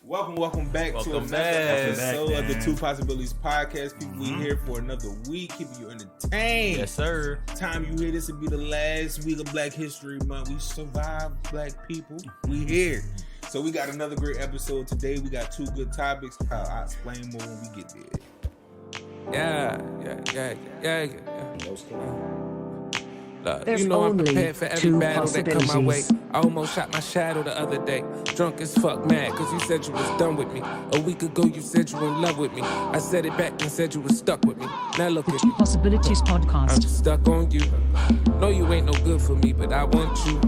Welcome back to another episode of the Two Possibilities Podcast. People, we here for another week, keeping you entertained. Yes, sir. Time you hear this will be the last week of Black History Month. We survived, Black people. We here. So we got another great episode today. We got two good topics. I'll explain more when we get there. Yeah. There's you know I'm only prepared for every two battle that come my way. possibilities. I almost shot my shadow the other day. Drunk as fuck, mad, cause you said you was done with me. A week ago you said you in love with me. I said it back and said you was stuck with me. Now look The at Two me. Possibilities I'm Podcast. just stuck on you. No, you ain't no good for me, but I want you.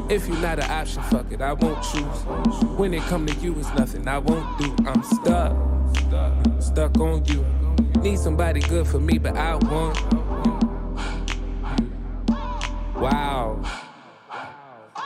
If you're not an option, fuck it, I won't choose. When it come to you, it's nothing I won't do. I'm stuck on you. Need somebody good for me, but I want you. Wow.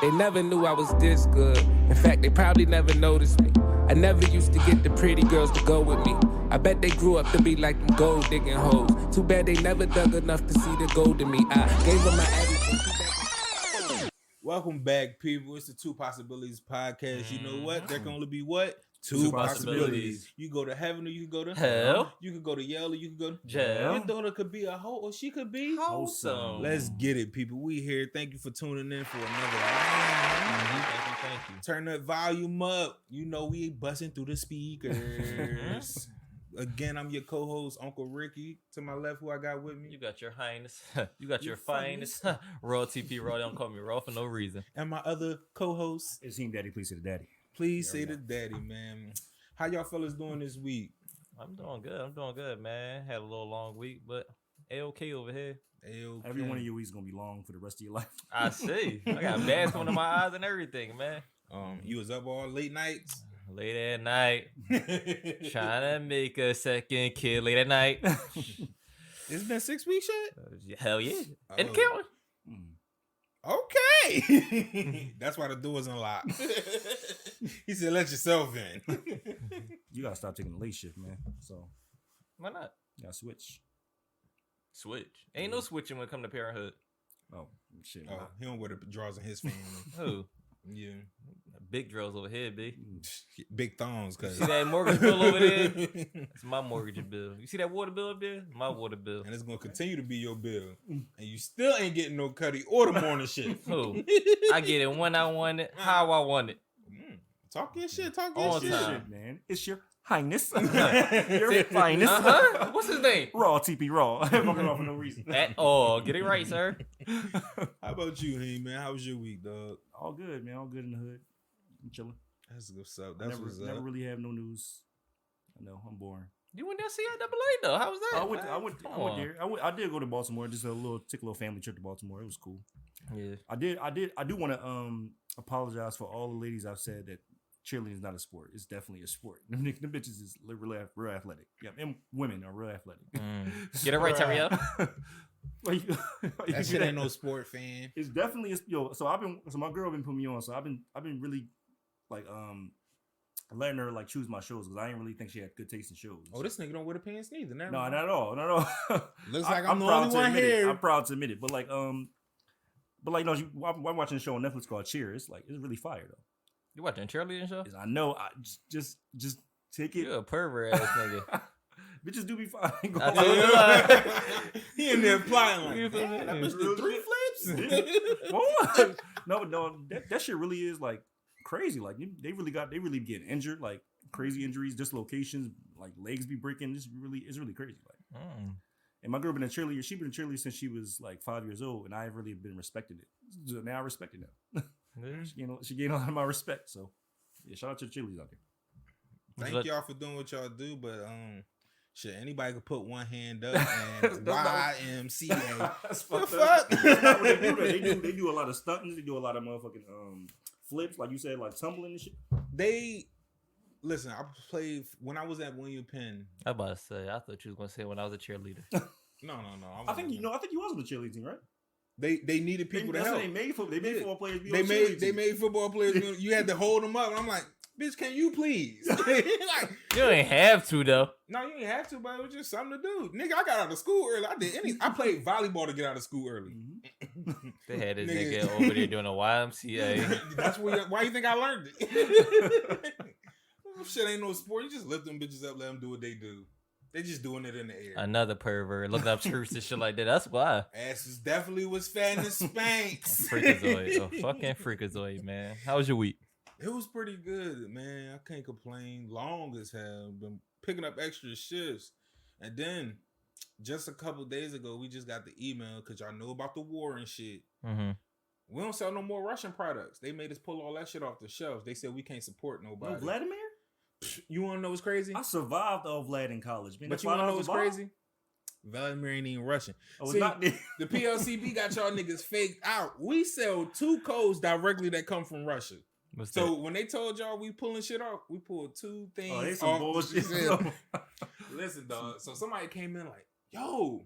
They never knew I was this good. In fact, they probably never noticed me. I never used to get the pretty girls to go with me. I bet they grew up to be like them gold digging hoes. Too bad they never dug enough to see the gold in me. I gave them my everything. Welcome back, people. It's the Two Possibilities Podcast. You know what? There can only be what? Two possibilities. You go to heaven or you can go to Hell. You can go to Yale or you can go to Jail. Your daughter could be a hoe or she could be Wholesome. Let's get it, people. We here. Thank you for tuning in for another round. Thank you. Turn that volume up. You know we busting through the speakers. Again, I'm your co-host, Uncle Rickie. To my left, who I got with me? You got your highness. You got your finest. Raw TP Raw. Don't call me Raw for no reason. And my other co-host, It's HeemDaddy, please say the daddy. please say the daddy, man. How y'all fellas doing this week? I'm doing good, man. Had a little long week, but A-OK over here. A-okay. Every one of your weeks is gonna be long for the rest of your life. I see. I got bags coming to my eyes and everything, man. You was up all late nights? Late at night, trying to make a second kid late at night. It's been 6 weeks yet? Hell yeah. And Oh. killing. Okay. That's why the door's unlocked. He said, let yourself in. You gotta stop taking the late shift, man. So Why not? you gotta switch. Switch. Ain't no switching when it come to parenthood. Oh shit. Oh, he don't wear the drawers in his family. Who? Yeah. Big drills over here, B. Big thongs, cuz. See that mortgage bill over there? That's my mortgage bill. You see that water bill up there? My water bill. And it's gonna continue to be your bill. And you still ain't getting no cutty or the morning shift. Who? I get it when I want it, how I want it. Talk your shit, talk All your shit. time. Shit, man. It's your highness. Your finest. Uh-huh. What's his name? Raw TP Raw. Fucking off for no reason. Get it right, sir. How about you, Heem, man? How was your week, dog? All good, man. All good in the hood. I'm chilling. That's what's up. That's what's up. Never really have no news. I know, I'm boring. You went there CIAA though. How was that? I went Come on. there. I did go to Baltimore. Just took a little family trip to Baltimore. It was cool. Yeah. I do want to apologize for all the ladies I've said that cheerleading is not a sport. It's definitely a sport. Them bitches is real athletic. Yeah, and women are real athletic. Get it right, Terrio. That shit ain't no sport, fan. It's definitely So my girl been putting me on. So I've been really like letting her like choose my shows because I didn't really think she had good taste in shows. Oh, this nigga don't wear the pants neither. No, not at all. Not at all. Looks like I'm the only one here. I'm proud to admit it. But I'm watching a show on Netflix called Cheer. It's really fire though. You watching a cheerleading show? I know. I just take it. You a pervert ass nigga. Bitches do be fine. I told you like. He in there applying like, You feel me? "Damn, that bitch did 3 flips." What? No, that shit really is like crazy. Like they really getting injured, like crazy injuries, dislocations, like legs be breaking. It's really crazy. Like, and my girl been a cheerleader. She been a cheerleader since she was like 5 years old, and I have really been respecting it. So now I respect it now. She gained a lot of my respect. So yeah, shout out to the cheerleaders out there. Thank y'all for doing what y'all do, but shit, anybody could put one hand up and YMCA. That's The fucked up. fuck? That's not what they do a lot of stunting. They do a lot of motherfucking flips, like you said, like tumbling and shit. Listen, I played when I was at William Penn. I about to say, I thought you was gonna say when I was a cheerleader. No. I think you was on the cheerleading team, right? They needed people to help. They made football players. They made football players. You had to hold them up, and I'm like, bitch, can you please? Like, You ain't have to though. no, you ain't have to, but it was just something to do. Nigga, I got out of school early. I played volleyball to get out of school early. They had this Nigga. nigga over there doing a YMCA. That's why you think I learned it. Shit ain't no sport. You just lift them bitches up, let them do what they do. They just doing it in the air. Another pervert looking up truths and shit like that. That's why. Asses definitely was fat in the Spanx. Freakazoid. A fucking freakazoid, man. How was your week? It was pretty good, man. I can't complain. Long as hell. Been picking up extra shifts. And then, just a couple days ago, we just got the email because y'all know about the war and shit. Mm-hmm. We don't sell no more Russian products. They made us pull all that shit off the shelves. They said we can't support nobody. No Vladimir? You want to know what's crazy? I survived off Vlad in college. Man, But you want to know what's crazy? Vladimir ain't even Russian. Oh, See, not the PLCB got y'all niggas faked out. We sell 2 codes directly that come from Russia. What's So that? when they told y'all we pulling shit off, we pulled 2 things. Oh, they some off. bullshit. Listen, dog. So somebody came in like, yo,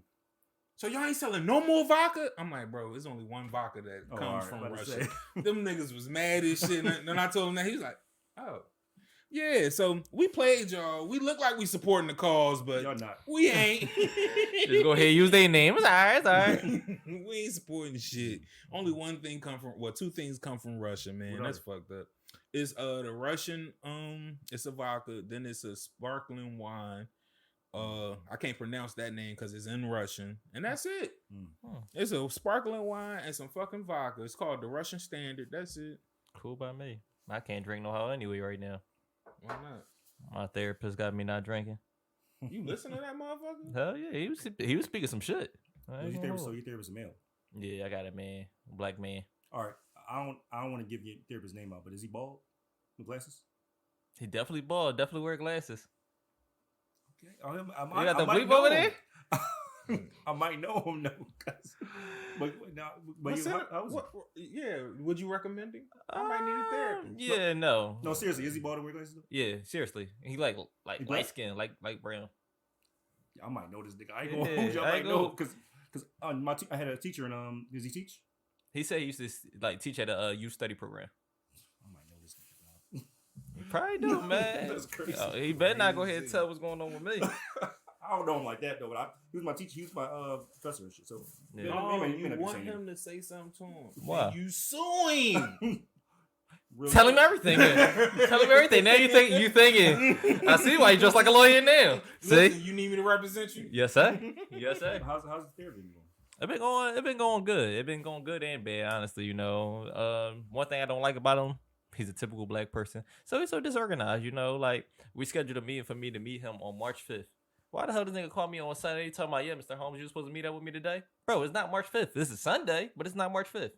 so y'all ain't selling no more vodka? I'm like, bro, there's only one vodka that comes from Russia. Them niggas was mad as shit. And then I told him that. He's like, oh. Yeah, so we played y'all. We look like we supporting the cause, but y'all not. We ain't. Just go ahead and use their name. It's all right. We ain't supporting shit. Only one thing come from, 2 things come from Russia, man. That's fucked up. It's the Russian, it's a vodka, then it's a sparkling wine. I can't pronounce that name because it's in Russian, and that's it. It's a sparkling wine and some fucking vodka. It's called the Russian Standard. That's it. Cool by me. I can't drink no how anyway right now. Why not? My therapist got me not drinking. You listen to that motherfucker? Hell yeah, he was speaking some shit. So your therapist a male? Yeah, I got a man, black man. All right, I don't want to give your therapist's name out, but is he bald with glasses? He definitely bald. Definitely wear glasses. Okay, You got the bleep over there? I might know him though, but yeah. Would you recommend him? I might need a therapist. Yeah, no. No, seriously, is he bald and wear glasses? Yeah, seriously. He like light skin, like brown. Yeah, I might know this nigga. I ain't gonna hold you. I might know because I had a teacher and does he teach? He said he used to like teach at a youth study program. I might know this nigga. You probably do, man. That's crazy. He better not go ahead and tell what's going on with me. I don't know him like that though, but he was my teacher. He was my professor and shit. So you want him to say something to him. Why? You sue him. Really? Tell him everything. Tell him everything. Now you thinking. I see why you dress like a lawyer now. Listen, see? You need me to represent you? Yes, sir. Yes, sir. How's the therapy going? It been going good. It been going good and bad, honestly. You know, one thing I don't like about him, he's a typical black person. So he's so disorganized. You know, like we scheduled a meeting for me to meet him on March 5th. Why the hell this nigga call me on Sunday talking about, yeah, Mr. Holmes, you supposed to meet up with me today? Bro, it's not March 5th. This is Sunday, but it's not March 5th.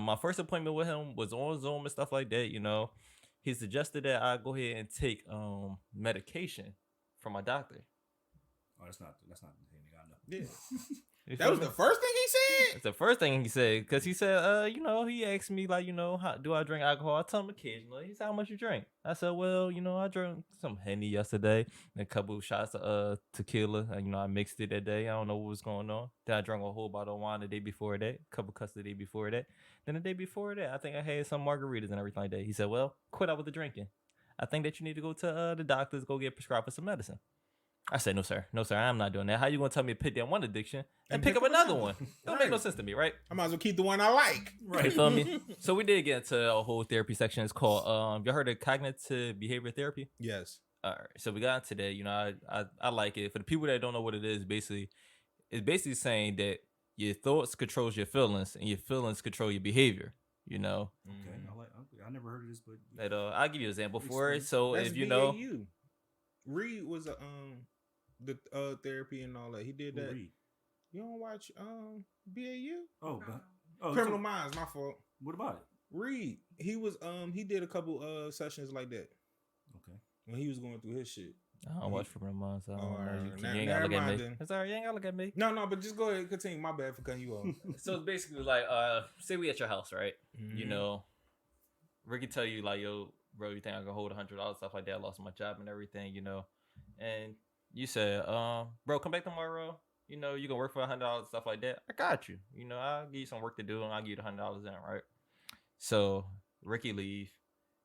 My first appointment with him was on Zoom and stuff like that, you know. He suggested that I go ahead and take medication from my doctor. Oh, that's not the thing I know. Yeah. That was the first thing he said? It's the first thing he said. Because he said, you know, he asked me, like, you know, how do I drink alcohol? I told him occasionally. He said, how much you drink? I said, well, you know, I drank some Henny yesterday. And a couple of shots of tequila. And, you know, I mixed it that day. I don't know what was going on. Then I drank a whole bottle of wine the day before that. A couple cups the day before that. Then the day before that, I think I had some margaritas and everything like that. He said, well, quit out with the drinking. I think that you need to go to the doctors, go get prescribed for some medicine. I said, no, sir. No, sir. I'm not doing that. How you going to tell me to put down one addiction and pick up another one? Don't make no sense to me, right? I might as well keep the one I like. Right. You feel me? So we did get into a whole therapy section. It's called, you heard of cognitive behavior therapy? Yes. All right. So we got into that. You know, I like it. For the people that don't know what it is, it's basically saying that your thoughts controls your feelings and your feelings control your behavior, you know? Okay. I never heard of this, but... I'll give you an example for it. So that's if you BAU. know... Reed was the therapy and all that. He did that. Reed? You don't watch BAU? Oh, Criminal Minds, my fault. What about it? Reed, he was he did a couple sessions like that. Okay. When he was going through his shit. I don't watch Criminal Minds. So I don't know. Right. You ain't gotta look at me. I'm sorry, you ain't gotta look at me. No, but just go ahead and continue. My bad for cutting you off. So it's basically like, say we at your house, right? Mm-hmm. You know, Rickie tell you like, yo, bro, you think I can hold $100, stuff like that? I lost my job and everything, you know. And you said, bro, come back tomorrow. You know, you can work for $100, stuff like that. I got you. You know, I'll give you some work to do and I'll give you the $100 in, right? So Rickie leave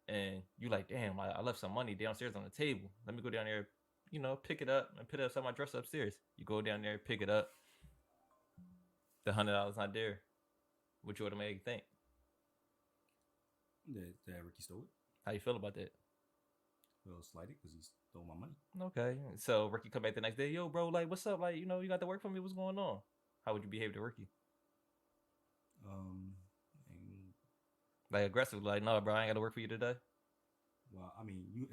and you like, damn, I left some money downstairs on the table. Let me go down there, you know, pick it up and put it upside my dresser upstairs. You go down there, pick it up. The $100 not there. What you automatically think? That Rickie stole it. How you feel about that? feel slighted because he stole my money. Okay. So Rickie come back the next day. Yo, bro, like, what's up? Like, you know, you got to work for me. What's going on? How would you behave to Rickie? And, Like aggressive, like, no, bro, I ain't got to work for you today. well, I mean, you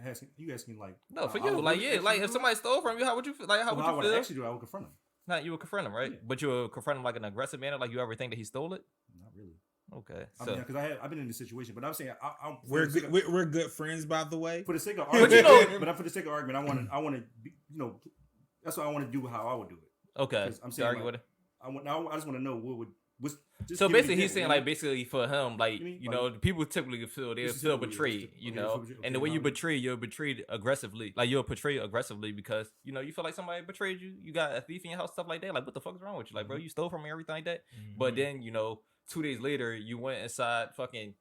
asking like No, for you, like, yeah, like if somebody stole from you, how would you feel? Like, how would you feel? I actually do. I would confront him. Not you would confront him, right? Yeah. But you would confront him like an aggressive manner, like you ever think that he stole it? Not really. Okay, I so mean, because I've been in this situation, but I'm saying We're good friends, by the way. for the sake of But argument. But for the sake of argument, I want to, you know, that's what I want to do. How I would do it. okay, I'm saying argue like, with it. I just want to know what's. Just So give me basically, the he's example, saying you like know? basically for him, like you know, people typically feel they This is feel typically- betrayed, you okay, know, so betray- and the okay, way you how- betray, you're betrayed aggressively, like you're portrayed aggressively because you know you feel like somebody betrayed you, you got a thief in your house, stuff like that. Like what the fuck is wrong with you, like bro, you stole from me, everything like that. But then you know, 2 days later, you went inside fucking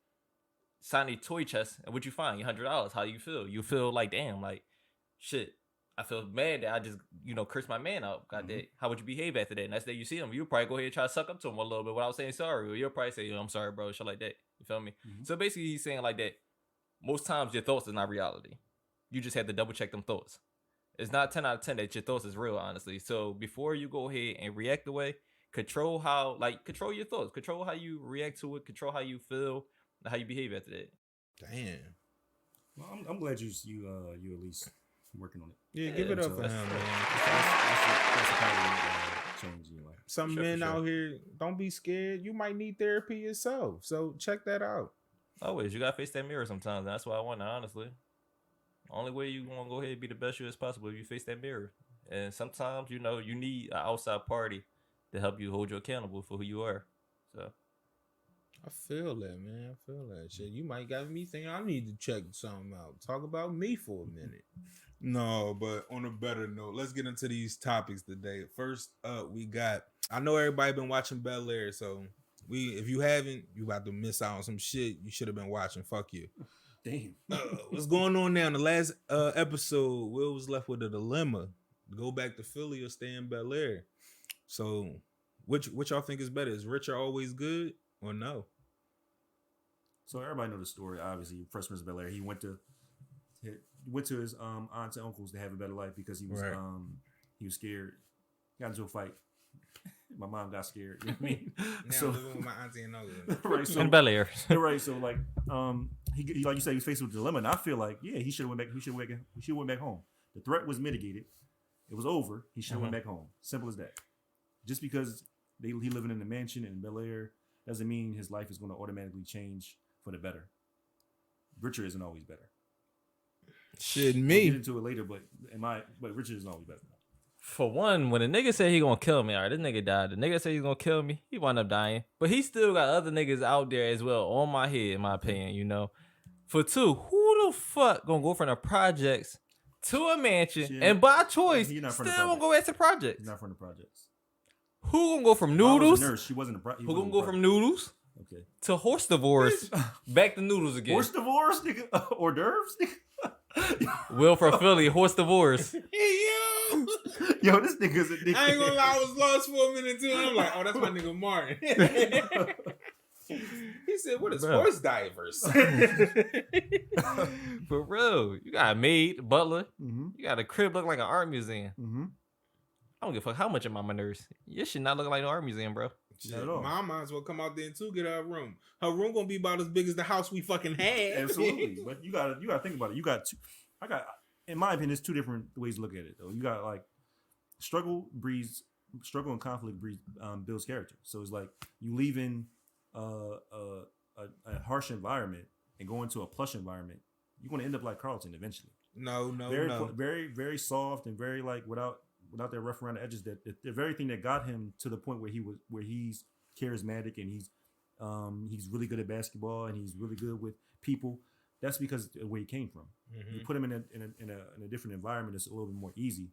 signed a toy chest, and what you find? $100. How you feel? You feel like damn, like shit. I feel mad that I just, you know, cursed my man out. Got that. How would you behave after that? Next day you see him, you'll probably go ahead and try to suck up to him a little bit without saying sorry. Or you'll probably say, I'm sorry, bro, shit like that. You feel me? So basically he's saying like that, most times your thoughts is not reality. You just have to double check them thoughts. It's not 10 out of 10 that your thoughts is real, honestly. So before you go ahead and react the way, control your thoughts. Control how you react to it. Control how you feel, and how you behave after that. Damn. Well, I'm glad you at least working on it. Yeah, give it up for him, man. That's the kind of change in your life. Some For men sure. out here, don't be scared. You might need therapy yourself. So check that out. Always, you gotta face that mirror sometimes. That's what I want, honestly. Only way you gonna go ahead and be the best you as possible if you face that mirror. And sometimes, you know, you need an outside party to help you hold you accountable for who you are. So I feel that, man. I feel that shit. You might got me thinking I need to check something out. Talk about me for a minute. No, but on a better note, let's get into these topics today. First up, we got. I know everybody been watching Bel Air, so if you haven't, you about to miss out on some shit you should have been watching. Fuck you. Damn. What's going on now? In the last episode, Will was left with a dilemma: go back to Philly or stay in Bel Air. So, which y'all think is better? Is Richard always good or no? So everybody know the story. Obviously, first Prince of Bel Air. He went to his aunts and uncles to have a better life because he was Right. he was scared. Got into a fight. My mom got scared. You know what I mean? Now So I'm living with my auntie and uncle. right. So in Bel Air. right. So like he like you said, he was faced with a dilemma, and I feel like he should have went back. He should have went back home. The threat was mitigated. It was over. He should have went back home. Simple as that. Just because he living in a mansion in Bel Air doesn't mean his life is going to automatically change for the better. Richard isn't always better. Shit, We'll me. get into it later, but Richard isn't always better. For one, when a nigga said he gonna kill me, all right, this nigga died. The nigga said he's gonna kill me, he wound up dying. But he still got other niggas out there as well on my head, in my opinion, you know. For two, who the fuck gonna go from the projects to a mansion Shit. and by choice He not still from the gonna go back to He's projects? not from the projects. Who gonna go from Mom was a noodles? nurse. She wasn't a Who gonna go from noodles Okay. to horse divorce back to noodles again? Horse divorce, nigga. Hors d'oeuvres, nigga. Will from Philly, horse divorce. Hey, yo. Yo, this nigga's a nigga. I ain't gonna lie, I was lost for a minute too. And I'm like, oh, that's my nigga Martin. He said, what is Bro. horse divers? For real, you got a maid, butler. Mm-hmm. You got a crib look like an art museum. Mm-hmm. I don't give a fuck how much of my nurse. Your shit not looking like an art museum, bro. Shit, Not at all. Mom might as well come out there and too get her room. Her room gonna be about as big as the house we fucking had. Absolutely. But you gotta think about it. In my opinion, there's two different ways to look at it though. You got like struggle and conflict builds character. So it's like you leaving a harsh environment and go into a plush environment, you're gonna end up like Carlton eventually. No. Very, very soft and very like without that rough around the edges. That the very thing that got him to the point where he's charismatic and he's really good at basketball and he's really good with people. That's because of where he came from. Mm-hmm. You put him in a different environment that's a little bit more easy.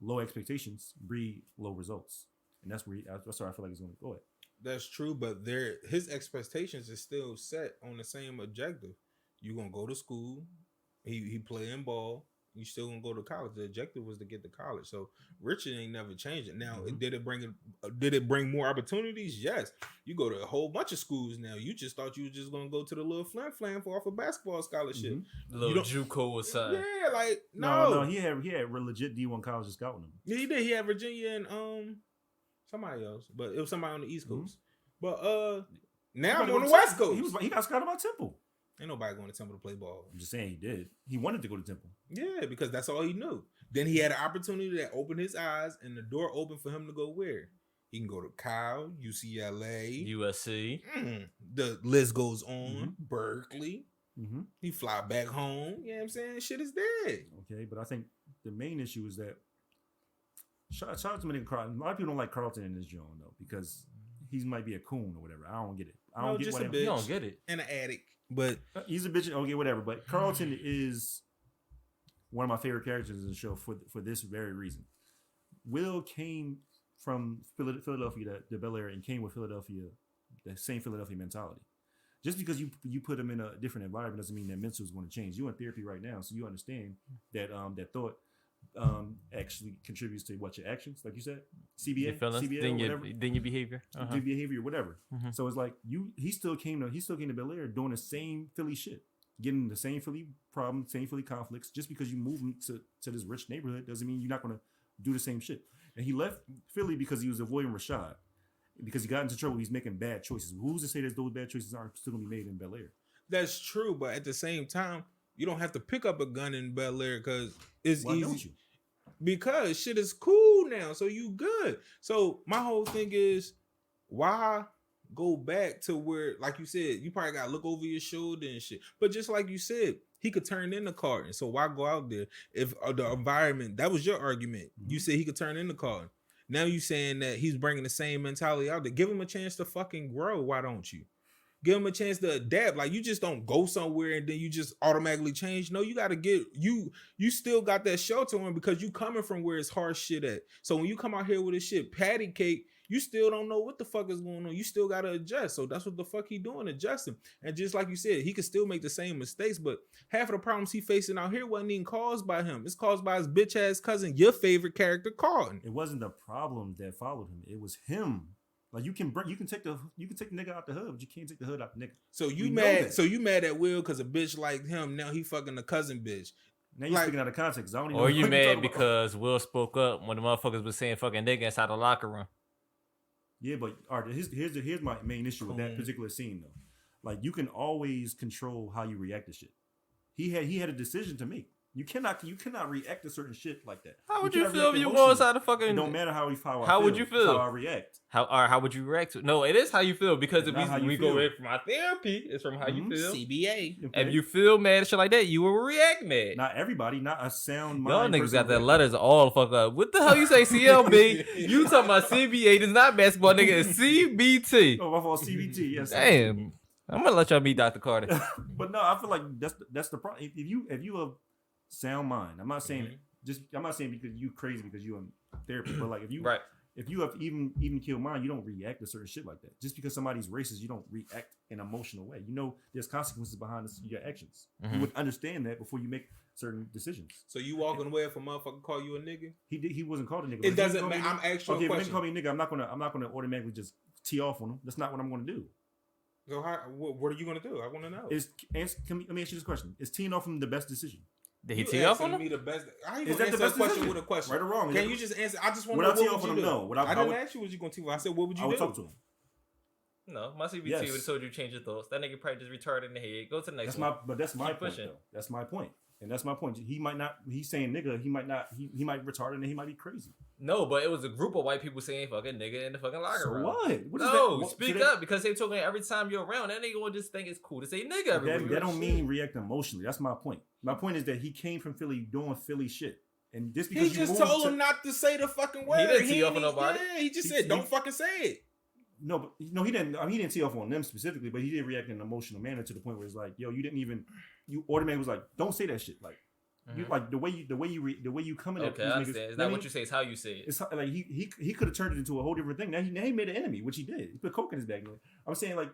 Low expectations breed low results, and that's where I feel like he's going to go at. That's true, but his expectations is still set on the same objective. You gonna go to school, he playing ball, You still gonna go to college. The objective was to get to college. So Richard ain't never changed it. Now, did it bring more opportunities? Yes. You go to a whole bunch of schools now. You just thought you were just gonna go to the little flam for off a basketball scholarship. The little JUCO or something. Yeah, like no, he had legit D1 colleges scouting him. Yeah, he did. He had Virginia and somebody else, but it was somebody on the East Coast. But now I'm on the West Coast. He got scouted by Temple. Ain't nobody going to Temple to play ball. I'm just saying he did. He wanted to go to Temple. Yeah, because that's all he knew. Then he had an opportunity that opened his eyes, and the door opened for him to go where? He can go to Cal, UCLA, USC. The list goes on. Berkeley. He fly back home. You know what I'm saying? Shit is dead. Okay, but I think the main issue is that shout out to my nigga Carlton. A lot of people don't like Carlton in this joint though because he might be a coon or whatever. I don't get it. I don't get whatever. You don't get it. And an addict. But he's a bitch. Okay, whatever. But Carlton is one of my favorite characters in the show for this very reason. Will came from Philadelphia to Bel Air and came with Philadelphia, the same Philadelphia mentality. Just because you put him in a different environment doesn't mean that mental is going to change. You're in therapy right now, so you understand that that thought actually contributes to what your actions, like you said, CBA, then your behavior, your behavior, whatever. So it's like he still came to Bel Air doing the same Philly shit, getting the same Philly problems, same Philly conflicts. Just because you move him to this rich neighborhood doesn't mean you're not going to do the same shit. And he left Philly because he was avoiding Rashad, because he got into trouble. He's making bad choices. Who's to say that those bad choices aren't still going to be made in Bel Air? That's true, but at the same time, you don't have to pick up a gun in Bel Air because it's Why easy. Don't you? Because shit is cool now, so you good. So my whole thing is, why go back to where, like you said, you probably gotta look over your shoulder and shit. But just like you said, he could turn in the Carton. So why go out there if the environment? That was your argument. You said he could turn in the Carton. Now you saying that he's bringing the same mentality out there. Give him a chance to fucking grow. Why don't you? Give him a chance to adapt. Like, you just don't go somewhere and then you just automatically change. No, you got to get, you still got that shelter on because you coming from where it's hard shit at. So when you come out here with this shit, patty cake, you still don't know what the fuck is going on. You still got to adjust. So that's what the fuck he doing, adjusting. And just like you said, he could still make the same mistakes, but half of the problems he facing out here wasn't even caused by him. It's caused by his bitch ass cousin, your favorite character, Carlton. It wasn't the problem that followed him. It was him. Like, you can take the nigga out the hood, but you can't take the hood out the nigga. So you mad? So you mad at Will because a bitch like him now he fucking the cousin bitch? Now you're speaking out of context. I don't even or you mad because Will spoke up when the motherfuckers was saying fucking nigga inside the locker room? Yeah, but all right, here's my main issue with that particular scene though. Like, you can always control how you react to shit. He had a decision to make. You cannot react to certain shit like that. How would you feel if you go inside the fucking? It don't matter how I feel. How would you feel? How I react. How would you react to? No, it is how you feel because if we go in from our therapy, it's from how you feel. CBA. Okay. If you feel mad and shit like that, you will react mad. Not everybody, not a sound Y'all mind. niggas got their letters all fucked up. What the hell you say CLB? You talking about CBA? It's not basketball, nigga. It's CBT. Oh, my fault. CBT. Yes. Damn. I'm gonna let y'all meet Dr. Carter. But no, I feel like that's the problem. If you have sound mind, I'm not saying I'm not saying because you crazy because you in therapy, but like if you have even killed mind, you don't react to certain shit like that. Just because somebody's racist, you don't react in an emotional way. You know there's consequences behind your actions. You would understand that before you make certain decisions. So you walking away if a motherfucker call you a nigga? He wasn't called a nigga. It doesn't matter. I'm asking you a question. If they call me a nigga, I'm not gonna automatically just tee off on him. That's not what I'm gonna do. So what are you gonna do? I want to know. Let me ask you this question: is teeing off him the best decision? Did he tee off on him? Me the best. How you is that the best question decision? with a question? Right or wrong? Can you just answer? I just want to know what would you do? No. I didn't ask you what you gonna tee off. I said what would you do? I would talk to him. No, my CBT would have told you change your thoughts. That nigga probably just retarded in the head. Go to the next one. That's my point, though. That's my point. And that's my point. He might not. He's saying nigga. He might not. He might retarded and he might be crazy. No, but it was a group of white people saying fucking nigga in the fucking locker room. What? No, speak up because they talking every time you're around. That nigga will just think it's cool to say nigga everywhere. That don't mean react emotionally. That's my point. My point is that he came from Philly doing Philly shit. And just because he just told him not to say the fucking word. He didn't tee off on nobody. Yeah, he just said don't fucking say it. No, but he didn't. I mean, he didn't tee off on them specifically, but he did react in an emotional manner to the point where it's like, yo, you automatically was like, don't say that shit. Like, you like the way you come in. Okay, I understand. It's not what you say; it's how you say it. It's like he could have turned it into a whole different thing. Now he made an enemy, which he did. He put coke in his bag. I'm saying like,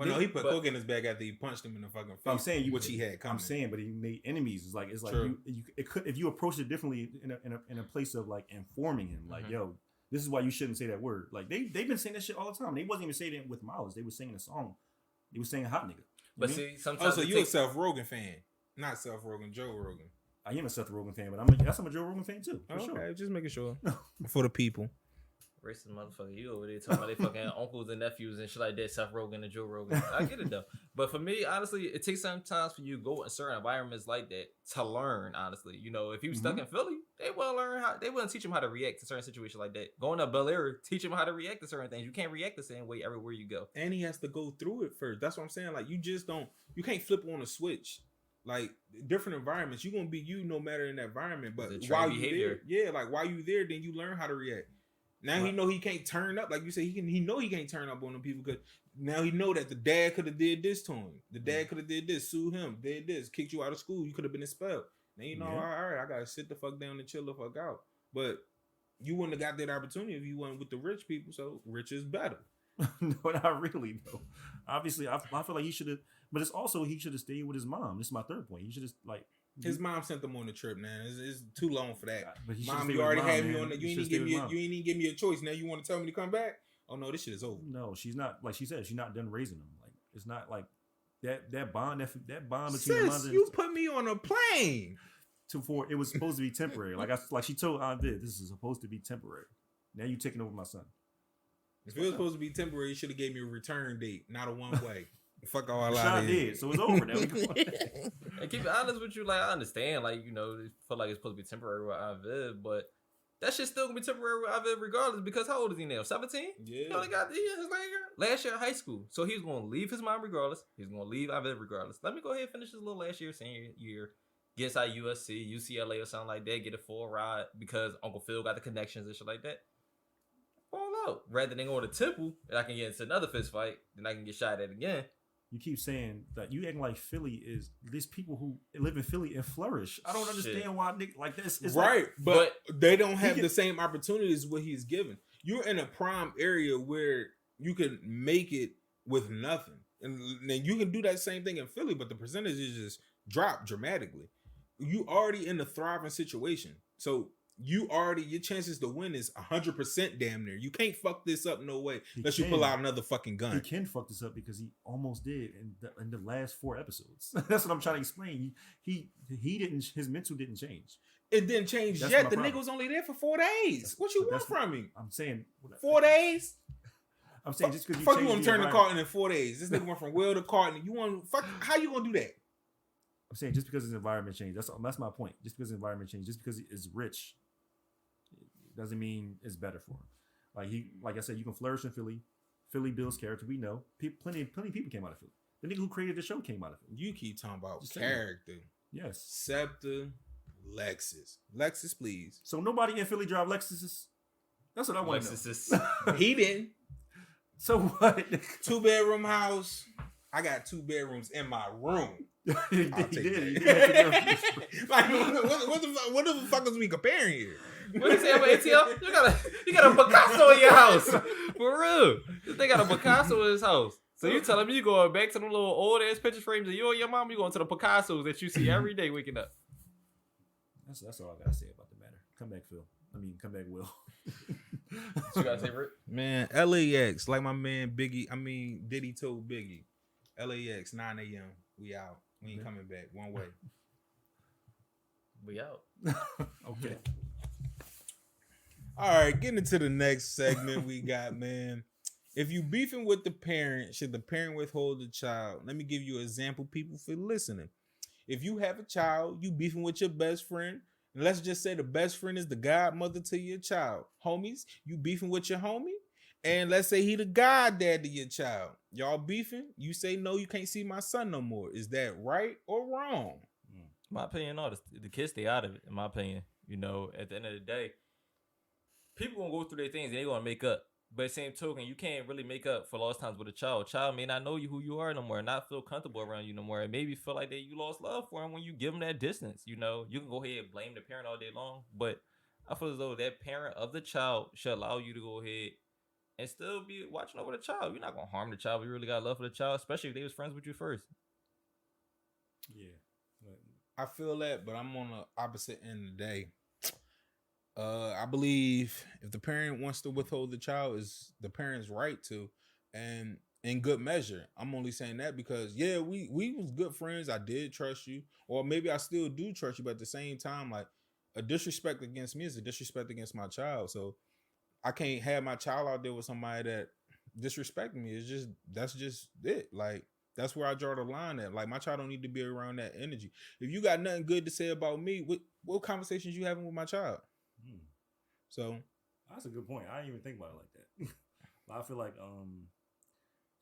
Well, no, he put coke in his bag after he punched him in the fucking face. I'm saying which he had coming. I'm saying, but he made enemies. It's like True. if you approach it differently in a place of like informing him, like yo, this is why you shouldn't say that word. Like they've been saying that shit all the time. They wasn't even saying it with mouths. They were singing a song. They were saying hot nigga. But see, sometimes so you a Seth Rogen fan, not Seth Rogen, Joe Rogan. I am a Seth Rogen fan, but I'm a Joe Rogan fan too. For sure. Just making sure for the people. Racist motherfucker, you over there talking about they fucking uncles and nephews and shit like that, Seth Rogen and Joe Rogan. I get it though. But for me, honestly, it takes some time for you to go in certain environments like that to learn, honestly. You know, if you stuck in Philly, they wouldn't teach him how to react to certain situations like that. Going to Bel Air, teach him how to react to certain things. You can't react the same way everywhere you go. And he has to go through it first. That's what I'm saying. Like, you can't flip on a switch. Like, different environments, you're going to be you no matter in that environment. But while you there, while you there, then you learn how to react. Now he know he can't turn up, like you said. He know he can't turn up on them people because now he know that the dad could have did this to him. The dad could have did this, sued him, did this, kicked you out of school. You could have been expelled. Now you know, all right, I gotta sit the fuck down and chill the fuck out. But you wouldn't have got that opportunity if you went with the rich people. So rich is better. No, not really though. Obviously, I feel like he should have, but it's also he should have stayed with his mom. This is my third point. He should have like. His mom sent them on the trip, man. It's too long for that. But Mom, you already had me on the. You ain't even give me a choice. Now you want to tell me to come back? Oh no, this shit is over. No, she's not. Like she said, she's not done raising them. Like it's not like that bond between the mothers. You put me on a plane. It was supposed to be temporary. Like she told Aunt Viv, this is supposed to be temporary. Now you taking over my son. If it was supposed to be temporary, you should have gave me a return date, not a one way. Fuck all I did, so it's over now. And keep it honest with you, like I understand, like you know, feel like it's supposed to be temporary with Aviv, but that shit's still gonna be temporary with Aviv regardless. Because how old is he now? 17? Yeah. He only got last year in high school, so he's gonna leave his mom regardless. He's gonna leave Aviv regardless. Let me go ahead and finish his little last year, senior year. Gets out USC, UCLA or something like that. Get a full ride because Uncle Phil got the connections and shit like that. Fall out rather than go to Temple and I can get into another fist fight, then I can get shot at again. You keep saying that you acting like Philly is these people who live in Philly and flourish. I don't understand why niggas like this. It's right, like, but they don't have the same opportunities what he's given. You're in a prime area where you can make it with nothing, and then you can do that same thing in Philly, but the percentages just drop dramatically. You already in a thriving situation, so your chances to win is 100% damn near. You can't fuck this up no way unless you pull out another fucking gun. He can fuck this up because he almost did in the last 4 episodes. That's what I'm trying to explain. He didn't. His mental didn't change. It didn't change yet. The nigga was only there for 4 days. What you want from me? I'm saying 4 days. I'm saying just because you want to turn the carton in 4 days. This nigga went from Will to Carton. You want fuck? How you gonna do that? I'm saying just because his environment changed. That's my point. Just because his environment changed. Just because he is rich. Doesn't mean it's better for him. Like I said, you can flourish in Philly. Philly builds character. We know. Plenty of people came out of Philly. The nigga who created the show came out of Philly. You keep talking about character. Yes. Scepter, Lexus, please. So nobody in Philly drive Lexuses? That's what I want to know. He didn't. So what? 2-bedroom house. I got 2 bedrooms in my room. He did. Like, what the fuck is we comparing here? What you say about ATL? You got a Picasso in your house. For real. They got a Picasso in his house. So you telling me you going back to them little old ass picture frames of you and your mom, you going to the Picassos that you see every day waking up. That's all I gotta say about the matter. Come back, Phil. Come back, Will. What you gotta say, Rick? Man, LAX, like my man Diddy told Biggie. LAX, 9 a.m. We out. We ain't coming back. One way. We out. Okay. All right, getting into the next segment we got, man. If you beefing with the parent, should the parent withhold the child? Let me give you an example, people, for listening. If you have a child, you beefing with your best friend, and let's just say the best friend is the godmother to your child. Homies, you beefing with your homie, and let's say he the goddad to your child. Y'all beefing, you say, no, you can't see my son no more. Is that right or wrong? My opinion, no, the kids stay out of it, in my opinion. You know, at the end of the day, people gonna go through their things and they gonna make up. But at the same token, you can't really make up for lost times with a child. Child may not know you who you are no more, and not feel comfortable around you no more, and maybe feel like that you lost love for him when you give them that distance. You know, you can go ahead and blame the parent all day long, but I feel as though that parent of the child should allow you to go ahead and still be watching over the child. You're not gonna harm the child. You really got love for the child, especially if they was friends with you first. Yeah. I feel that, but I'm on the opposite end of the day. I believe if the parent wants to withhold the child, is the parent's right to, and in good measure. I'm only saying that because we was good friends. I did trust you, or maybe I still do trust you, but at the same time, like a disrespect against me is a disrespect against my child. So I can't have my child out there with somebody that disrespecting me. That's just it. Like that's where I draw the line at. Like my child don't need to be around that energy. If you got nothing good to say about me, what conversations you having with my child? So that's a good point. I didn't even think about it like that. But I feel like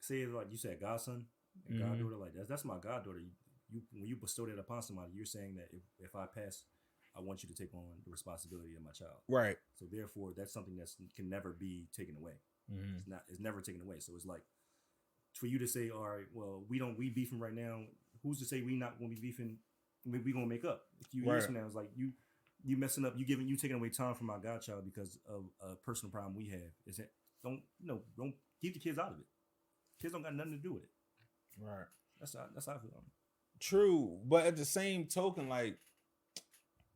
say like you said godson and goddaughter, like that's my goddaughter. You when you bestow that upon somebody, you're saying that if I pass, I want you to take on the responsibility of my child. Right. So therefore that's something that can never be taken away. It's never taken away. So it's like for you to say, all right, well, we beefing right now. Who's to say we not gonna be beefing? We gonna make up a few years from now. It's like you messing up, you taking away time from my godchild because of a personal problem we have. Is that don't keep the kids out of it. Kids don't got nothing to do with it. Right. That's how I feel. True, but at the same token, like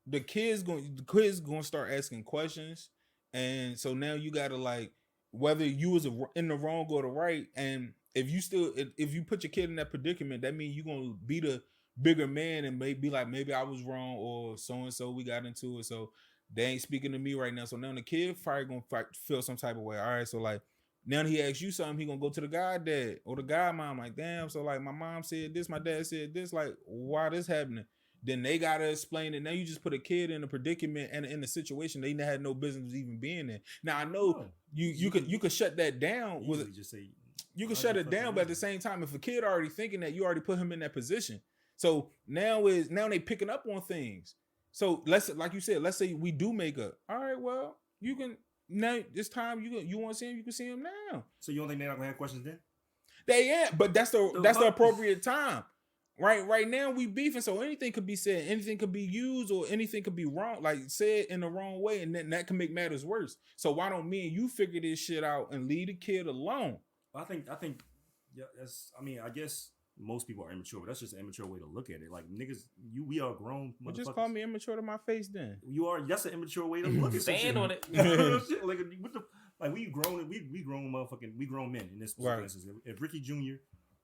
the kids gonna start asking questions, and so now you gotta like whether you was in the wrong or the right, and if you put your kid in that predicament, that means you're gonna be the bigger man and maybe I was wrong or so and so we got into it, so they ain't speaking to me right now. So now the kid probably gonna feel some type of way. All right, so like now he asks you something, he gonna go to the goddad or the godmom. Like damn, so like my mom said this, my dad said this. Like why this happening? Then they gotta explain it. Now you just put a kid in a predicament and in a situation they had no business even being in. Now I know you could shut that down with just say you can shut it down, but at the same time, if a kid already thinking that, you already put him in that position. So now they picking up on things. So like you said, let's say we do make up. All right, well, you can now this time you want to see him, you can see him now. So you don't think they're not gonna have questions then? But that's the appropriate time. Right now we beefing, so anything could be said, anything could be used, or anything could be wrong, like said in the wrong way, and then that can make matters worse. So why don't me and you figure this shit out and leave the kid alone? I think yeah, I guess most people are immature, but that's just an immature way to look at it. Like niggas, we are grown. Well, just call me immature to my face then. You are. That's an immature way to look at Stand on it. Like we grown motherfucking we grown men in this instance. If Rickie Jr.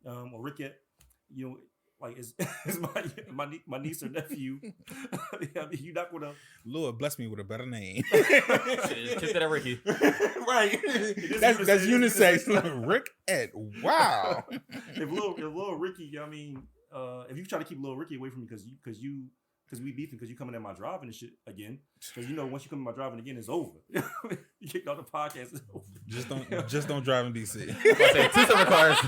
Or Rickette, you know, like is my niece or nephew, I mean, you not gonna. Lord bless me with a better name. Kick that at Rickie. Right. That's unisex. Rick Ed. Wow. If little Rickie, I mean, if you try to keep little Rickie away from me because we beefing because you coming at my driving and shit again. Because you know once you come at my driving again, it's over. You kicked out the podcast. It's over. Just don't drive in DC. I say 2 separate cars.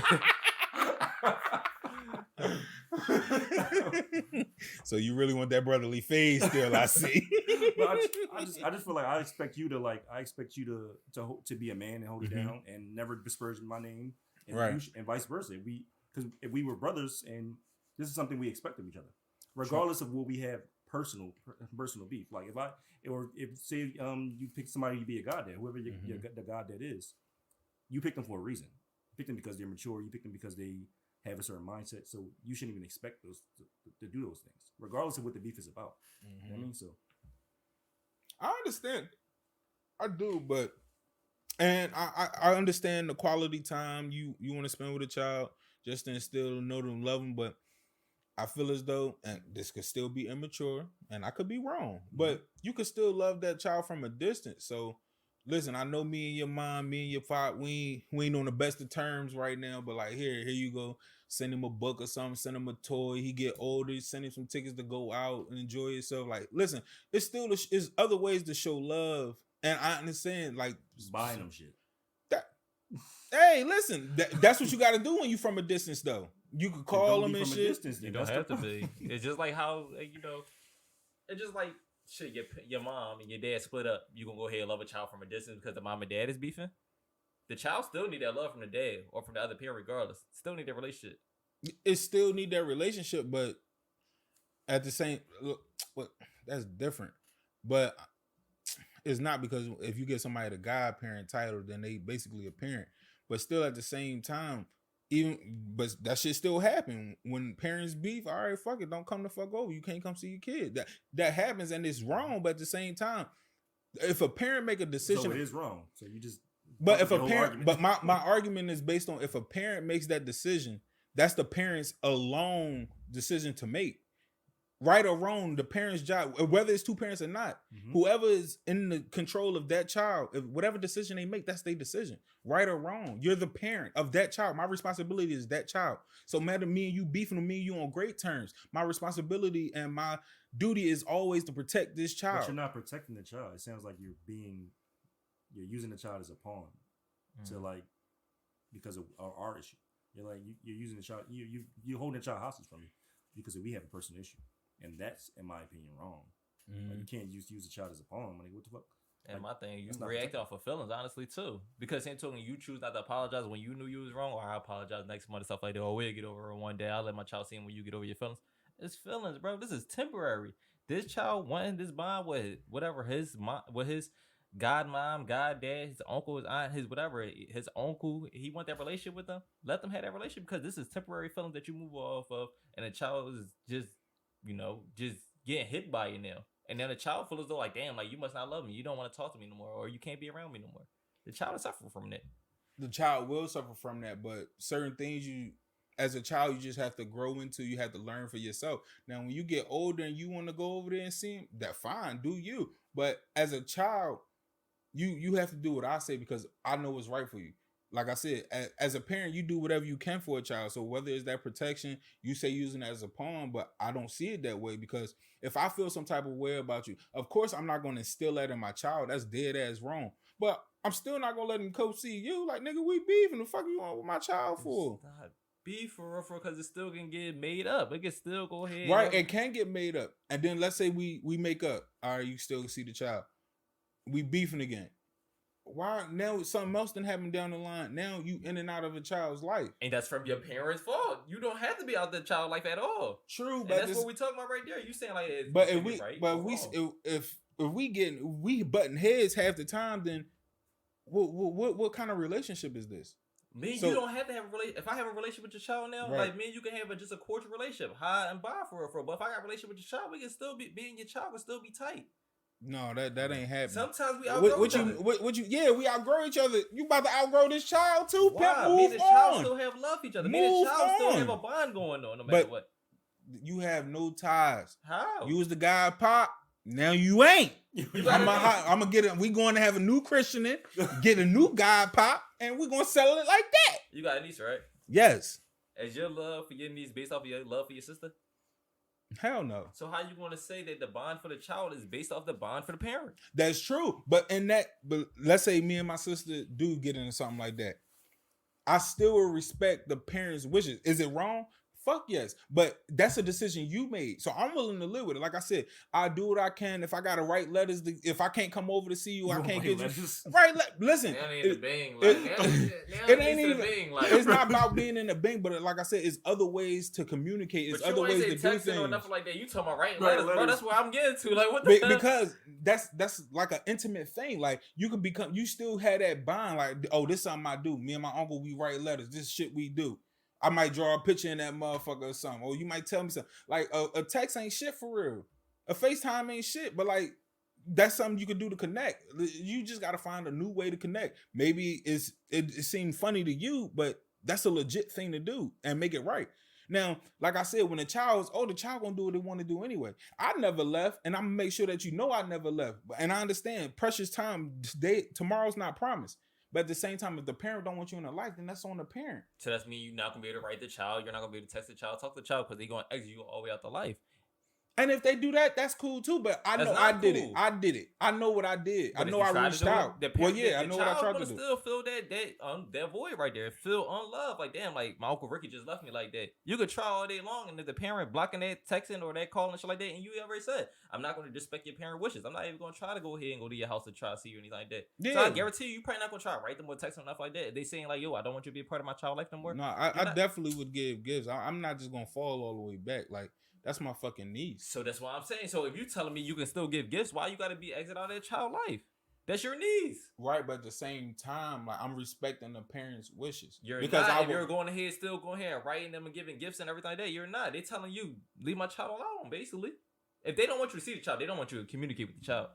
So you really want that brotherly phase still, I see. But I just feel like I expect you to be a man and hold it down and never disparage my name, and right, and vice versa. If we were brothers, and this is something we expect of each other, regardless of what we have personal beef. Like if say you pick somebody to be a goddad, whoever the goddad is, you pick them for a reason. You pick them because they're mature. You pick them because they have a certain mindset, so you shouldn't even expect those to do those things, regardless of what the beef is about. You know what I mean? So I understand, I do, but I understand the quality time you want to spend with a child just to instill, know them, love them. But I feel as though, and this could still be immature, and I could be wrong, but you could still love that child from a distance. So. Listen, I know me and your mom, me and your father, we ain't on the best of terms right now, but like here you go. Send him a book or something, send him a toy. He get older, send him some tickets to go out and enjoy yourself. Like, listen, it's other ways to show love. And I understand, like just buying them shit. Hey, listen, that's what you got to do when you from a distance, though. You could call them and shit. Distance, you don't have to be. It's just like how it's just like. Shit, your mom and your dad split up. You gonna go ahead and love a child from a distance because the mom and dad is beefing? The child still need that love from the dad or from the other parent, regardless. Still need that relationship. It still need that relationship, but at the same, that's different. But It's not, because if you get somebody the godparent title, then they basically a parent. But still, at the same time, but that shit still happen when parents beef. All right, fuck it, don't come the fuck over. You can't come see your kid. That happens, and it's wrong. But at the same time, if a parent make a decision, so it is wrong. So you just. But if a parent, but my argument is based on if a parent makes that decision, that's the parent's alone decision to make. Right or wrong, the parent's job, whether it's two parents or not, whoever is in the control of that child, if whatever decision they make, that's their decision. Right or wrong, you're the parent of that child. My responsibility is that child. So matter me and you beefing with me and you on great terms. My responsibility and my duty is always to protect this child. But you're not protecting the child. It sounds like you're using the child as a pawn to like, because of our issue. You're like, you're using the child, you're holding the child hostage from you because we have a personal issue. And that's, in my opinion, wrong. Like, you can't use the child as a pawn. Like, what the fuck? And like, my thing, you react off of feelings, honestly, too. Because in talking, you choose not to apologize when you knew you was wrong, or I apologize next month and stuff like that, or we'll get over it one day. I'll let my child see him when you get over your feelings. It's feelings, bro. This is temporary. This child wanting this bond with whatever his mom, with his godmom, goddad, his uncle, his aunt, his whatever, his uncle, he want that relationship with them. Let them have that relationship, because this is temporary feelings that you move off of, and the child is just getting hit by you now. And then the child feels as though like, damn, like you must not love me. You don't want to talk to me no more, or you can't be around me no more. The child is suffering from that. The child will suffer from that, but certain things as a child, you just have to grow into. You have to learn for yourself. Now, when you get older and you want to go over there and see him, that fine, do you. But as a child, you have to do what I say, because I know what's right for you. Like I said, as a parent, you do whatever you can for a child. So whether it's that protection, you say using it as a pawn, but I don't see it that way, because if I feel some type of way about you, of course I'm not going to instill that in my child. That's dead ass wrong. But I'm still not going to let him come see you. Like, nigga, we beefing. The fuck you want with my child for? It's not beef for real, because it still can get made up. It can still go ahead. Right, it can get made up. And then let's say we make up. All right, you still see the child. We beefing again. Why now? Something else done happened down the line. Now you in and out of a child's life, and that's from your parents' fault. You don't have to be out the child life at all. True, but that's what we talking about right there. You saying like, but if we button heads half the time, then what kind of relationship is this? You don't have to have a relationship. If I have a relationship with your child now, right, like me and you can have just a cordial relationship, high and by for real. But if I got a relationship with your child, we can still be and your child can still be tight. No, that ain't happening. Sometimes we outgrow each other. We outgrow each other. You about to outgrow this child too? Why? Me and the child still have love for each other. Me and the child still have a bond going on, no matter what. You have no ties. How? You was the guy pop. Now you ain't. I'm gonna get it. We going to have a new christening, get a new guy pop, and we're gonna sell it like that. You got a niece, right? Yes. Is your love for your niece based off of your love for your sister? Hell no. So how you going to say that the bond for the child is based off the bond for the parent? That's true. But let's say me and my sister do get into something like that. I still will respect the parents' wishes. Is it wrong? Fuck yes. But that's a decision you made. So I'm willing to live with it. Like I said, I do what I can. If I gotta write letters, if I can't come over to see you, I can't get you. Right. Listen. It ain't even. It's not about being in the bing, but like I said, it's other ways to communicate. It's other ways to do things. Or nothing like that. You talking about writing letters, bro? That's what I'm getting to. Like what the hell? Because that's like an intimate thing. Like you still had that bond. Like, oh, this is something I do. Me and my uncle, we write letters. This shit we do. I might draw a picture in that motherfucker or something. Or you might tell me something. Like, a text ain't shit for real. A FaceTime ain't shit. But, like, that's something you can do to connect. You just got to find a new way to connect. Maybe it seemed funny to you, but that's a legit thing to do and make it right. Now, like I said, when the child's the child gonna do what they want to do anyway. I never left, and I'm gonna make sure that you know I never left. And I understand precious time. Tomorrow's not promised. But at the same time, if the parent don't want you in their life, then that's on the parent. So that's mean you're not gonna be able to write the child. You're not gonna be able to text the child, talk to the child, because they're gonna exit you all the way out the life. And if they do that, that's cool too. But I know I did it. I did it. I know what I did. I know I reached out. I know what I tried to do. Still feel that void right there. Feel unloved. Like damn, like my Uncle Rickie just left me like that. You could try all day long, and if the parent blocking that texting or that calling and shit like that, and you already said, I'm not going to respect your parent wishes. I'm not even going to try to go ahead and go to your house to try to see you or anything like that. Yeah. So I guarantee you probably not going to try to write them or text them enough like that. If they saying like, yo, I don't want you to be a part of my child life no more. No, I definitely would give gifts. I'm not just going to fall all the way back. Like, That's my fucking niece. So that's what I'm saying. So if you telling me you can still give gifts, why you got to be exit out of that child life? That's your niece. Right, but at the same time, like I'm respecting the parents' wishes. You're not. If you're going ahead, still going ahead and writing them and giving gifts and everything like that, you're not. They telling you, leave my child alone, basically. If they don't want you to see the child, they don't want you to communicate with the child.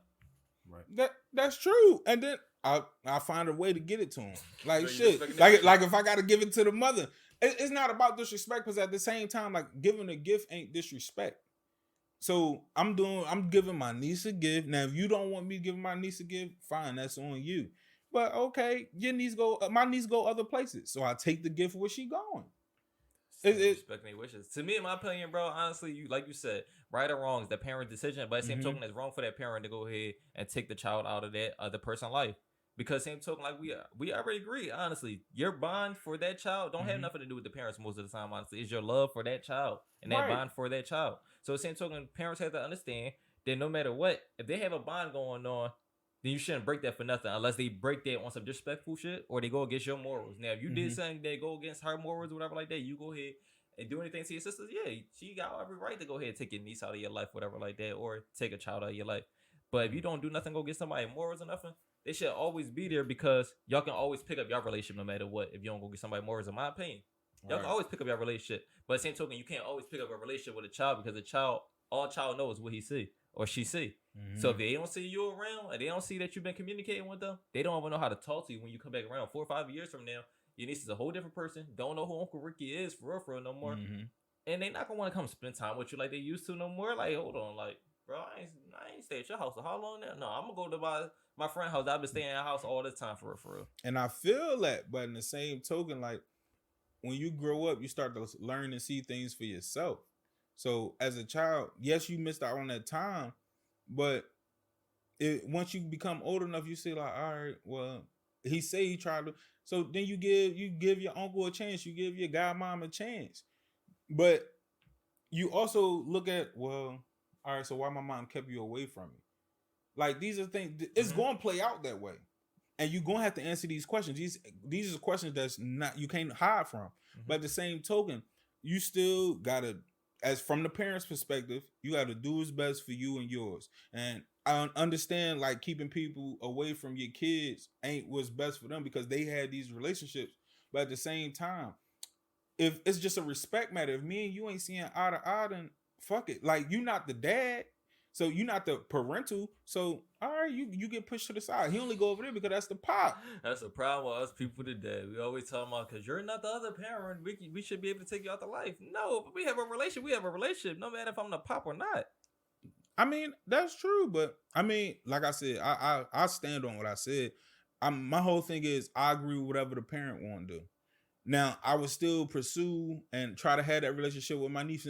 Right. That's true. And then I find a way to get it to him. Like shit. Like if I gotta give it to the mother. It's not about disrespect, because at the same time, like giving a gift ain't disrespect. So I'm giving my niece a gift. Now, if you don't want me giving my niece a gift, fine, that's on you. But okay, my niece go other places, so I take the gift where she going. Respecting their wishes. To me, in my opinion, bro, honestly, you like you said, right or wrong is the parent's decision. But at the same token, it's wrong for that parent to go ahead and take the child out of that other person's life. Because same token, like we already agree, honestly, your bond for that child don't have nothing to do with the parents most of the time, honestly. It's your love for that child and that bond for that child. So same token, parents have to understand that no matter what, if they have a bond going on, then you shouldn't break that for nothing unless they break that on some disrespectful shit or they go against your morals. Now, if you did something that go against her morals or whatever like that, you go ahead and do anything to your sisters, yeah, she got every right to go ahead and take your niece out of your life, whatever like that, or take a child out of your life. But if you don't do nothing, go get somebody morals or nothing, they should always be there because y'all can always pick up your relationship no matter what if you don't go get somebody morals, in my opinion. Y'all can always pick up your relationship. But at the same token, you can't always pick up a relationship with a child because all child knows what he see or she see. So if they don't see you around and they don't see that you've been communicating with them, they don't even know how to talk to you when you come back around 4 or 5 years from now. Your niece is a whole different person. Don't know who Uncle Rickie is for real no more. And they not gonna want to come spend time with you like they used to no more. Like, hold on, like, bro, I ain't stay at your house for how long now? No, I'm gonna go to my friend's house. I've been staying at her house all this time for real. And I feel that, but in the same token, like when you grow up, you start to learn and see things for yourself. So as a child, yes, you missed out on that time, but once you become old enough, you say like, all right, well, he tried to. So then you give your uncle a chance, you give your godmom a chance, but you also look at, well, all right, so why my mom kept you away from me? Like these are things. It's going to play out that way, and you're going to have to answer these questions. These are questions that's not you can't hide from. But at the same token, you still gotta, as from the parents' perspective, you got to do what's best for you and yours. And I understand like keeping people away from your kids ain't what's best for them because they had these relationships. But at the same time, if it's just a respect matter, if me and you ain't seeing eye to eye, then fuck it. Like you not the dad, so you not the parental. So all right, you get pushed to the side. He only go over there because that's the pop. That's a problem with us people today. We always talk about because you're not the other parent. We should be able to take you out of life. No, but we have a relationship. We have a relationship, no matter if I'm the pop or not. I mean, that's true, but I mean, like I said, I stand on what I said. My whole thing is I agree with whatever the parent want to do. Now, I would still pursue and try to have that relationship with my niece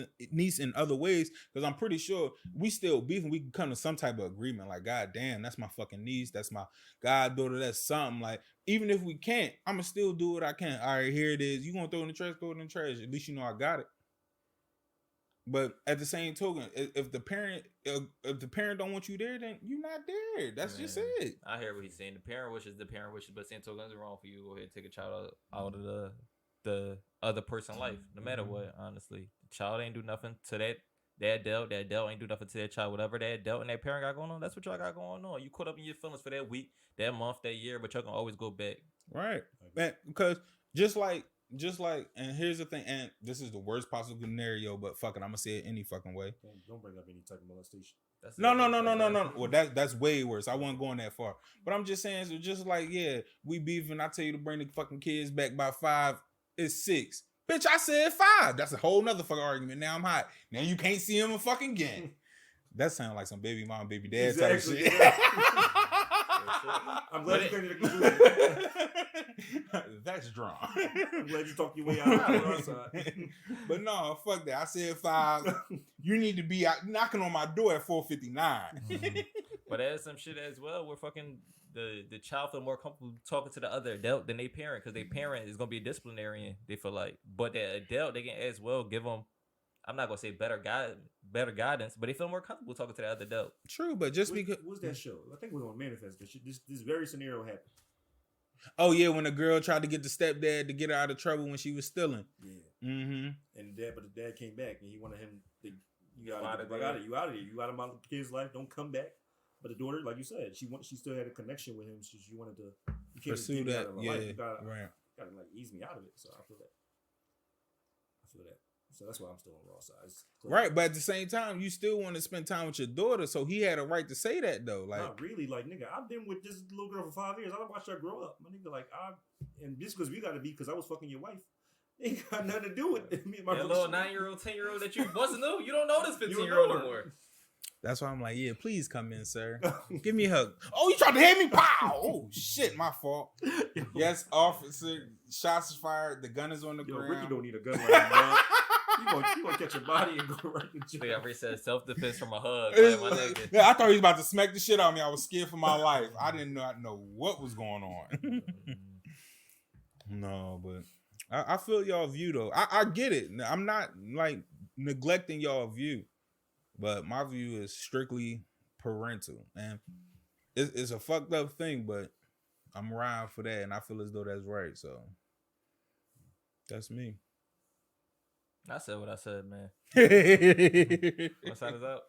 in other ways because I'm pretty sure we still beefing. We can come to some type of agreement. Like, God damn, that's my fucking niece. That's my goddaughter. That's something. Like, even if we can't, I'm going to still do what I can. All right, here it is. You going to throw it in the trash, throw it in the trash. At least you know I got it. But at the same token, if the parent don't want you there, then you're not there. That's just it. I hear what he's saying. The parent wishes, but same token is wrong for you. Go ahead and take a child out of the other person's life, no matter what. Honestly, the child ain't do nothing to that adult. That adult ain't do nothing to that child. Whatever that adult and that parent got going on, that's what y'all got going on. You caught up in your feelings for that week, that month, that year, but y'all can always go back. Right, man. Because just like, and here's the thing, and this is the worst possible scenario, but fuck it, I'm gonna say it any fucking way. Don't bring up any type of molestation. No. Well, that's way worse. I wasn't going that far, but I'm just saying, so just like, yeah, we beefing. I tell you to bring the fucking kids back by 5. It's 6. Bitch, I said 5. That's a whole nother fucking argument. Now I'm hot. Now you can't see him fucking again. That sounds like some baby mom, baby dad type shit. Yeah. I'm glad you came to the conclusion. That's drawn. I'm glad you talked your way out. But no, fuck that. I said 5. You need to be out knocking on my door at 4:59. But there's some shit as well where fucking the child feel more comfortable talking to the other adult than they parent because they parent is gonna be a disciplinarian. They feel like, but the adult they can as well give them. I'm not gonna say better guidance, but they feel more comfortable talking to the other adult. True, but just because what's that show? I think it was on Manifest. This very scenario happened. Oh yeah, when the girl tried to get the stepdad to get her out of trouble when she was stealing. Yeah. Mm-hmm. And the dad came back and he wanted him. You out of here. You out of my kid's life. Don't come back. But the daughter, like you said, she still had a connection with him. She wanted to pursue that. Yeah, life. You gotta right. like ease me out of it. So I feel that. So that's why I'm still on Raw side. Right, but at the same time, you still want to spend time with your daughter, so he had a right to say that though. Like, not really, like nigga, I've been with this little girl for 5 years. I watched her grow up, my nigga. Like and just because we gotta be, because I was fucking your wife, ain't got nothing to do with me and my little 9-year-old, 10-year-old that you wasn't know. You don't know this 15-year-old no more. That's why I'm like, yeah, please come in, sir. Give me a hug. Oh, you tried to hit me? Pow! Oh shit, my fault. Yes, officer. Shots fired. The gun is on the ground. Rickie don't need a gun right now. You gonna catch your body and go right to jail. Yeah, Rickie said self-defense from a hug. Like, my nigga. Yeah, I thought he was about to smack the shit out of me. I was scared for my life. I didn't know what was going on. No, but I feel y'all view though. I get it. I'm not like neglecting y'all view, but my view is strictly parental, and it's a fucked up thing, but I'm riding for that, and I feel as though that's right. So that's me. I said what I said, man. My side is out.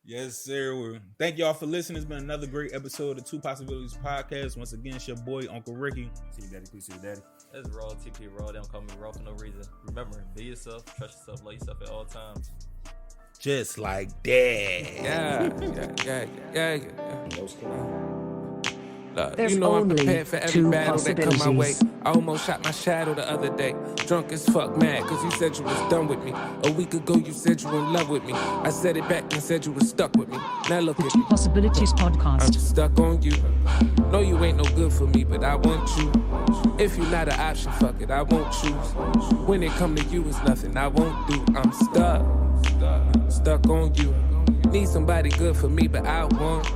Yes, sir. Thank y'all for listening. It's been another great episode of Two Possibilities Podcast. Once again, it's your boy, Uncle Rickie. See you, daddy. Please see you, daddy. It's Raw, TP Raw. They don't call me Raw for no reason. Remember, be yourself, trust yourself, love yourself at all times. Just like that. Yeah. There's you know I'm only prepared for every two battle that come my way. possibilities. I almost shot my shadow the other day. Drunk as fuck, mad, cause you said you was done with me. A week ago you said you were in love with me. I said it back and said you was stuck with me. Now look The at Two me. Possibilities I'm Podcast. just stuck on you. No, you ain't no good for me, but I want you. If you're not an option, fuck it, I won't choose. When it come to you, it's nothing I won't do. I'm stuck on you. Need somebody good for me, but I want